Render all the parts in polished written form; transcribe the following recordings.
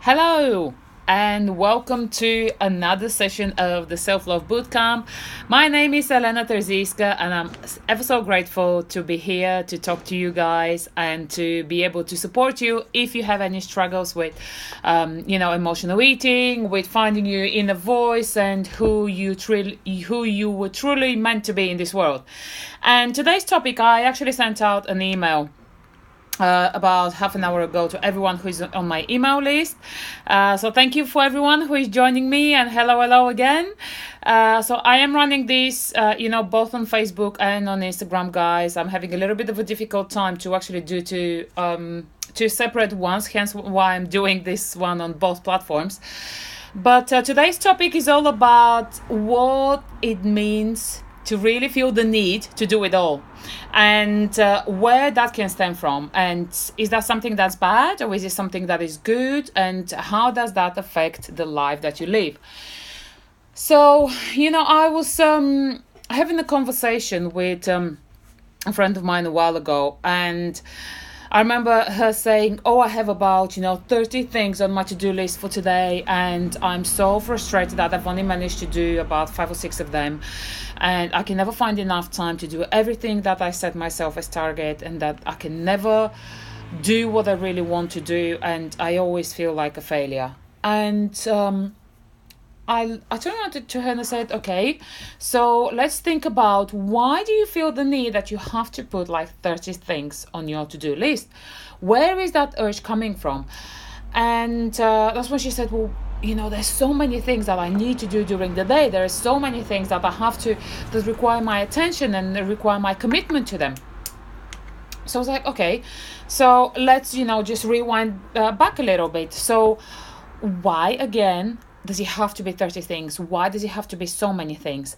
Hello, and welcome to another session of the Self Love Bootcamp. My name is Elena Terziska, and I'm ever so grateful to be here to talk to you guys and to be able to support you if you have any struggles with, emotional eating, with finding your inner voice and who you were truly meant to be in this world. And today's topic, I actually sent out an email about half an hour ago to everyone who is on my email list. So thank you for everyone who is joining me, and hello again. So I am running this, both on Facebook and on Instagram, guys. I'm having a little bit of a difficult time to actually do two separate ones, hence why I'm doing this one on both platforms. But today's topic is all about what it means to really feel the need to do it all, and where that can stem from, and is that something that's bad or is it something that is good, and how does that affect the life that you live. So I was having a conversation with a friend of mine a while ago, and I remember her saying, I have about, 30 things on my to-do list for today, and I'm so frustrated that I've only managed to do about 5 or 6 of them, and I can never find enough time to do everything that I set myself as target, and that I can never do what I really want to do, and I always feel like a failure. And I turned around to her and I said, okay, so let's think about, why do you feel the need that you have to put like 30 things on your to-do list? Where is that urge coming from? And that's when she said, well, there's so many things that I need to do during the day. There are so many things that that require my attention and require my commitment to them. So I was like, okay, so let's, just rewind back a little bit. So why, again, does it have to be 30 things? Why does it have to be so many things?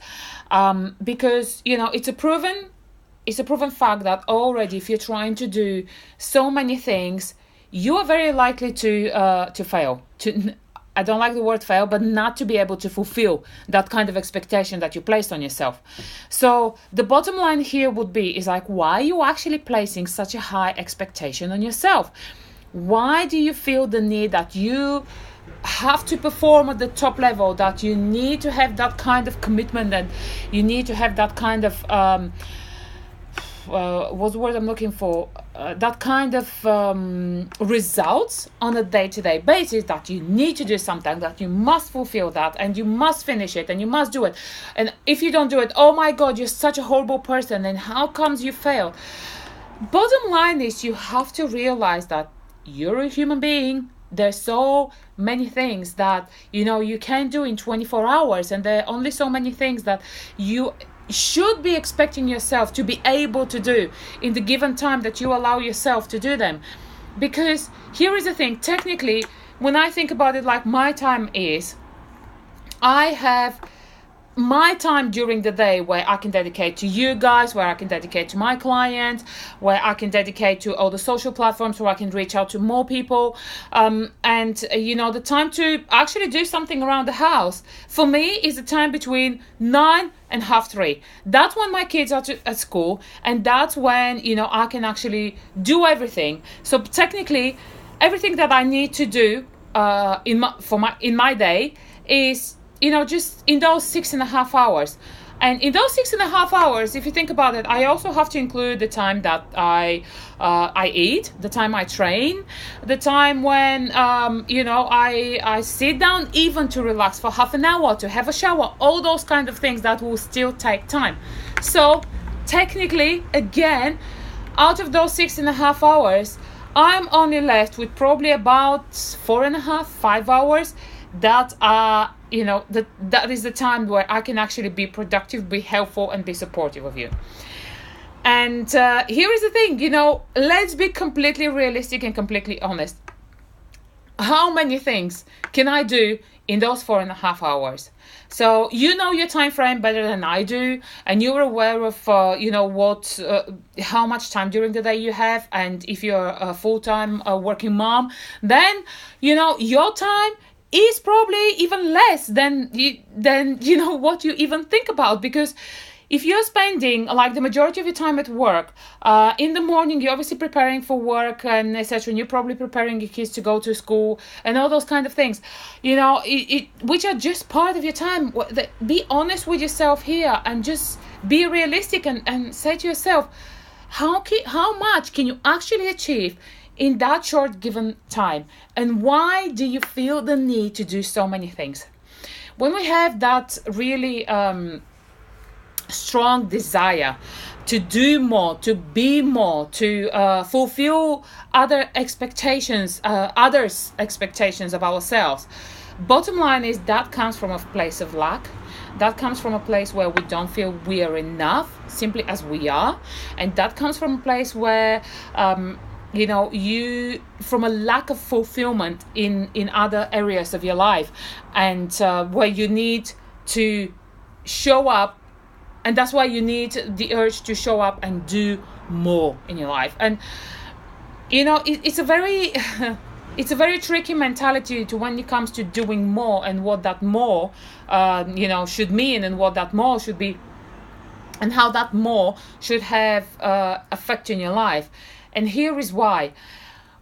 Because, it's a proven fact that already, if you're trying to do so many things, you are very likely to fail. I don't like the word fail, but not to be able to fulfill that kind of expectation that you placed on yourself. So the bottom line here is like, why are you actually placing such a high expectation on yourself? Why do you feel the need that you have to perform at the top level, that you need to have that kind of commitment, and you need to have that kind of what's the word I'm looking for, that kind of results on a day-to-day basis, that you need to do something, that you must fulfill that, and you must finish it, and you must do it, and if you don't do it, oh my god, you're such a horrible person, and how comes you failed? Bottom line is, you have to realize that you're a human being. There's so many things that you can do in 24 hours, and there are only so many things that you should be expecting yourself to be able to do in the given time that you allow yourself to do them. Because here is the thing, technically, when I think about it, like, my time is, I have my time during the day where I can dedicate to you guys, where I can dedicate to my clients, where I can dedicate to all the social platforms, where I can reach out to more people, and the time to actually do something around the house for me is the time between 9 and 3:30. That's when my kids are at school, and that's when I can actually do everything. So technically, everything that I need to do in my day is just in those 6.5 hours. And in those 6.5 hours, if you think about it, I also have to include the time that I eat, the time I train, the time when I sit down even to relax for half an hour, to have a shower, all those kind of things that will still take time. So technically, again, out of those 6.5 hours, I'm only left with probably about 4.5, 5 hours that are that is the time where I can actually be productive, be helpful, and be supportive of you. And here is the thing, let's be completely realistic and completely honest. How many things can I do in those 4.5 hours? So your time frame better than I do, and you're aware of how much time during the day you have. And if you're a full-time working mom, then your time is probably even less than what you even think about, because if you're spending like the majority of your time at work, in the morning you're obviously preparing for work and etc., and you're probably preparing your kids to go to school and all those kind of things, which are just part of your time. Be honest with yourself here and just be realistic and say to yourself, how much can you actually achieve in that short given time, and why do you feel the need to do so many things? When we have that really strong desire to do more, to be more, to fulfill others' expectations of ourselves, bottom line is that comes from a place of lack. That comes from a place where we don't feel we are enough simply as we are, and that comes from a place where you from a lack of fulfillment in other areas of your life, and where you need to show up, and that's why you need the urge to show up and do more in your life. And it's a very it's a very tricky mentality to when it comes to doing more, and what that more should mean, and what that more should be, and how that more should have effect in your life. And here is why.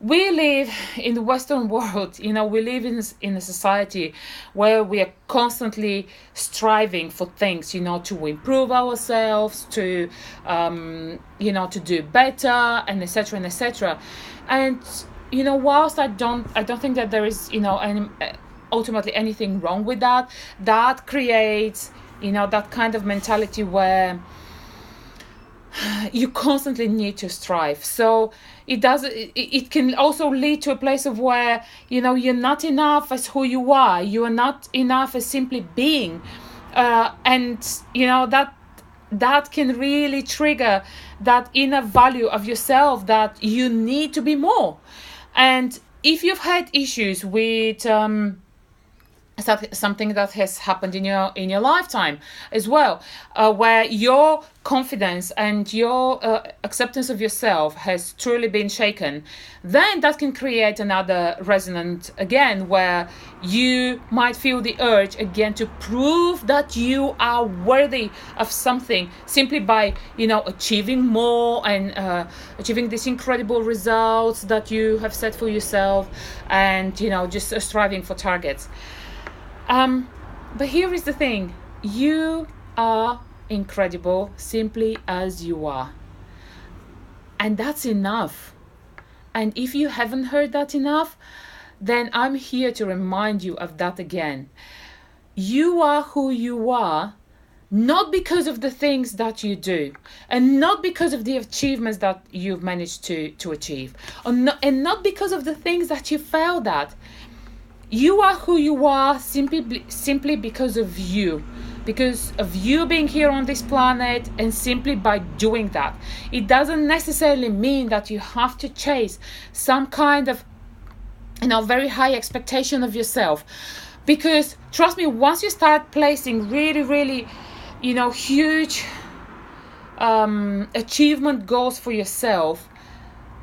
We live in the Western world, we live in a society where we are constantly striving for things, to improve ourselves, to do better, and etc. and etc. And whilst I don't think that there is ultimately anything wrong with that, that creates that kind of mentality where you constantly need to strive. So it can also lead to a place of where you're not enough as who you are. You are not enough as simply being, and that can really trigger that inner value of yourself, that you need to be more. And if you've had issues with something that has happened in your lifetime as well, where your confidence and your acceptance of yourself has truly been shaken, then that can create another resonance again, where you might feel the urge again to prove that you are worthy of something simply by achieving more and achieving these incredible results that you have set for yourself, and just striving for targets. But here is the thing. You are incredible simply as you are. And that's enough. And if you haven't heard that enough, then I'm here to remind you of that again. You are who you are, not because of the things that you do, and not because of the achievements that you've managed to achieve, and not because of the things that you failed at. You are who you are simply because of you being here on this planet, and simply by doing that. It doesn't necessarily mean that you have to chase some kind of very high expectation of yourself, because trust me, once you start placing really, really huge achievement goals for yourself,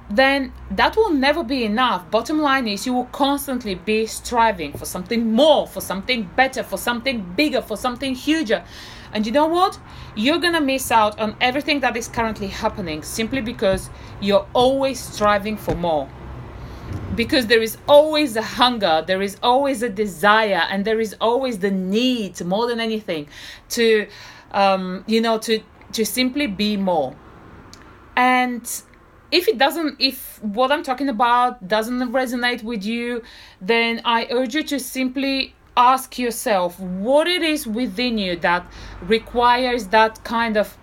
then that will never be enough. Bottom line is, you will constantly be striving for something more, for something better, for something bigger, for something huger. And you know what? You're gonna miss out on everything that is currently happening, simply because you're always striving for more. Because there is always a hunger, there is always a desire, and there is always the need, more than anything, to simply be more. And if what I'm talking about doesn't resonate with you, then I urge you to simply ask yourself what it is within you that requires that kind of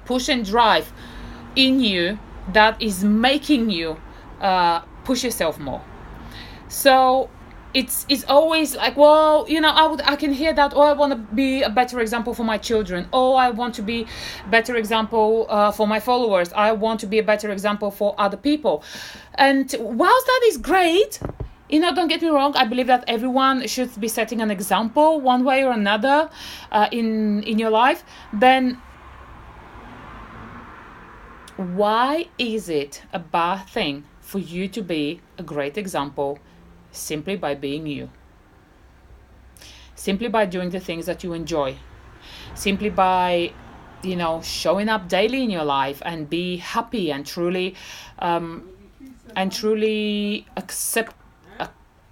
push and drive in you, that is making you push yourself more. So it's always like, well, I can hear that, I want to be a better example for my children, I want to be a better example for my followers, I want to be a better example for other people. And whilst that is great, don't get me wrong, I believe that everyone should be setting an example one way or another in your life. Then why is it a bad thing for you to be a great example simply by being you? Simply by doing the things that you enjoy. simply by showing up daily in your life and be happy and truly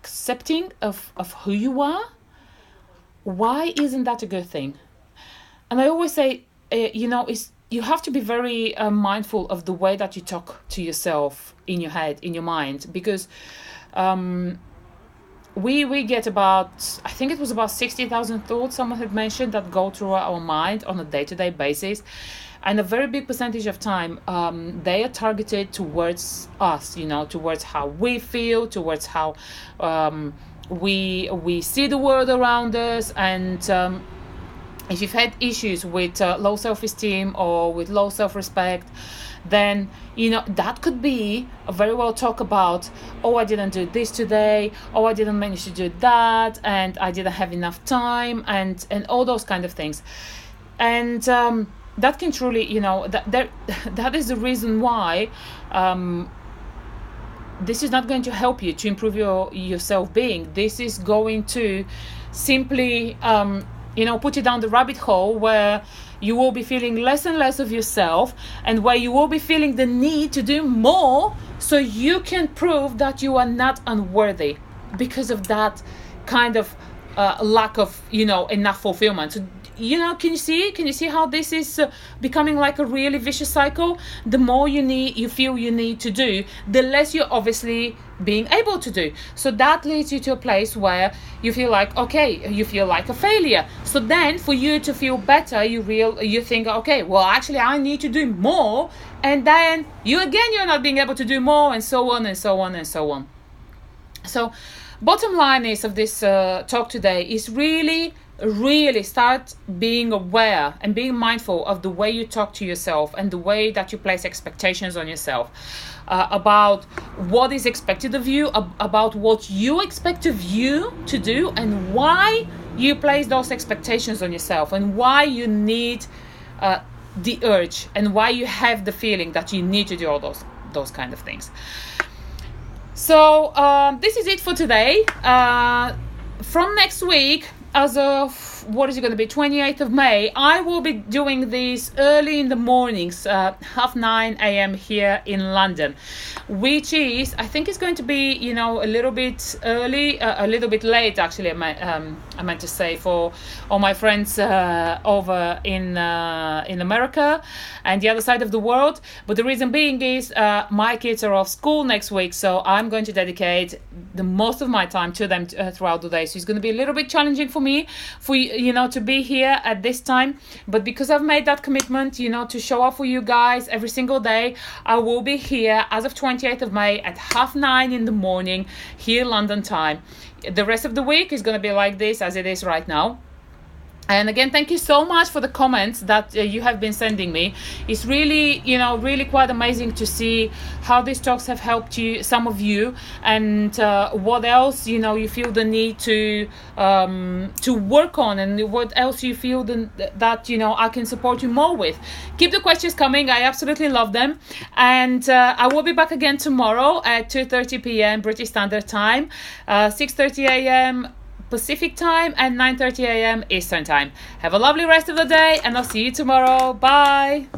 accepting of who you are. Why isn't that a good thing? And I always say, it's you have to be very mindful of the way that you talk to yourself in your head, in your mind, because we get about, I think it was about 60,000 thoughts someone had mentioned that go through our mind on a day-to-day basis, and a very big percentage of time they are targeted towards us, towards how we feel, towards how we see the world around us. And if you've had issues with low self-esteem or with low self-respect, then that could be a very well talk about, oh, I didn't do this today, oh, I didn't manage to do that, and I didn't have enough time, and all those kind of things. And that can truly, that is the reason why this is not going to help you to improve your self-being. This is going to simply put you down the rabbit hole where you will be feeling less and less of yourself, and where you will be feeling the need to do more so you can prove that you are not unworthy because of that kind of lack of enough fulfillment. So, can you see how this is becoming like a really vicious cycle? The more you feel you need to do, the less you're obviously being able to do. So that leads you to a place where you feel like, you feel like a failure. So then for you to feel better, you think, okay, well, actually I need to do more. And then you're not being able to do more, and so on and so on and so on. So bottom line is of this talk today is really start being aware and being mindful of the way you talk to yourself and the way that you place expectations on yourself, about what is expected of you, about what you expect of you to do, and why you place those expectations on yourself, and why you need the urge, and why you have the feeling that you need to do all those kind of things. So this is it for today. From next week, as of, what is it going to be, 28th of May, I will be doing these early in the mornings, 9:30 a.m. here in London, which is, I think it's going to be, a little bit early, a little bit late, actually, I meant to say, for all my friends over in America and the other side of the world. But the reason being is my kids are off school next week, so I'm going to dedicate the most of my time to them throughout the day. So it's going to be a little bit challenging for me, to be here at this time. But because I've made that commitment, to show up for you guys every single day, I will be here as of 28th of May at 9:30 in the morning here London time. The rest of the week is going to be like this as it is right now. And again, thank you so much for the comments that you have been sending me. It's really, really quite amazing to see how these talks have helped you, some of you, and what else, you feel the need to work on, and what else you feel that, I can support you more with. Keep the questions coming. I absolutely love them. And I will be back again tomorrow at 2:30 p.m. British Standard Time, 6:30 a.m. Pacific time, and 9:30 a.m. Eastern time. Have a lovely rest of the day, and I'll see you tomorrow. Bye.